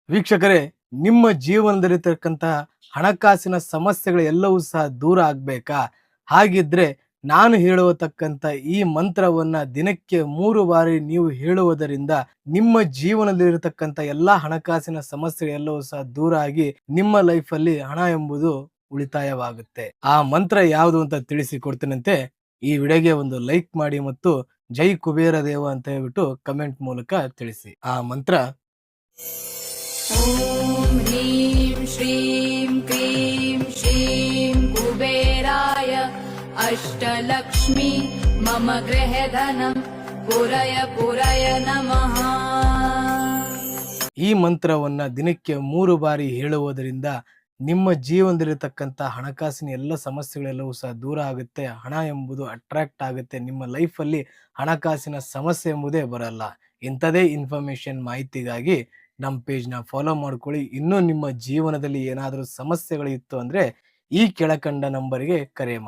ವೀಕ್ಷಕರೇ, ನಿಮ್ಮ ಜೀವನದಲ್ಲಿರ್ತಕ್ಕಂತಹ ಹಣಕಾಸಿನ ಸಮಸ್ಯೆಗಳು ಎಲ್ಲವೂ ಸಹ ದೂರ ಆಗ್ಬೇಕಾ? ಹಾಗಿದ್ರೆ ನಾನು ಹೇಳುವತಕ್ಕಂತ ಈ ಮಂತ್ರವನ್ನ ದಿನಕ್ಕೆ 3 ಬಾರಿ ನೀವು ಹೇಳುವುದರಿಂದ ನಿಮ್ಮ ಜೀವನದಲ್ಲಿರತಕ್ಕಂತ ಎಲ್ಲಾ ಹಣಕಾಸಿನ ಸಮಸ್ಯೆಗಳೆಲ್ಲವೂ ಸಹ ದೂರ ಆಗಿ ನಿಮ್ಮ ಲೈಫಲ್ಲಿ ಹಣ ಎಂಬುದು ಉಳಿತಾಯವಾಗುತ್ತೆ. ಆ ಮಂತ್ರ ಯಾವುದು ಅಂತ ತಿಳಿಸಿಕೊಡ್ತೇನಂತೆ. ಈ ವಿಡಿಯೋಗೆ ಒಂದು ಲೈಕ್ ಮಾಡಿ ಮತ್ತು ಜೈ ಕುಬೇರ ದೇವ ಅಂತ ಹೇಳ್ಬಿಟ್ಟು ಕಮೆಂಟ್ ಮೂಲಕ ತಿಳಿಸಿ. ಆ ಮಂತ್ರ ॐ ह्रीं श्रीं क्रीं श्रीं कुबेराय अष्टलक्ष्मी मम गृहधनं पुरय पुरय नमः। ಈ ಮಂತ್ರವನ್ನ ದಿನಕ್ಕೆ 3 ಬಾರಿ ಹೇಳುವುದರಿಂದ ನಿಮ್ಮ ಜೀವನದಲ್ಲಿರತಕ್ಕಂತ ಹಣಕಾಸಿನ ಎಲ್ಲ ಸಮಸ್ಯೆಗಳೆಲ್ಲವೂ ಸಹ ದೂರ ಆಗುತ್ತೆ. ಹಣ ಎಂಬುದು ಅಟ್ರಾಕ್ಟ್ ಆಗುತ್ತೆ. ನಿಮ್ಮ ಲೈಫಲ್ಲಿ ಹಣಕಾಸಿನ ಸಮಸ್ಯೆ ಎಂಬುದೇ ಬರಲ್ಲ. ಇಂಥದೇ ಇನ್ಫಾರ್ಮೇಶನ್ ಮಾಹಿತಿಗಾಗಿ ನಮ್ಮ ಪೇಜ್ನ ಫಾಲೋ ಮಾಡ್ಕೊಳ್ಳಿ. ಇನ್ನೂ ನಿಮ್ಮ ಜೀವನದಲ್ಲಿ ಏನಾದರೂ ಸಮಸ್ಯೆಗಳು ಇತ್ತು ಅಂದ್ರೆ ಈ ಕೆಳಕಂಡ ನಂಬರ್ಗೆ ಕರೆ ಮಾಡಿ.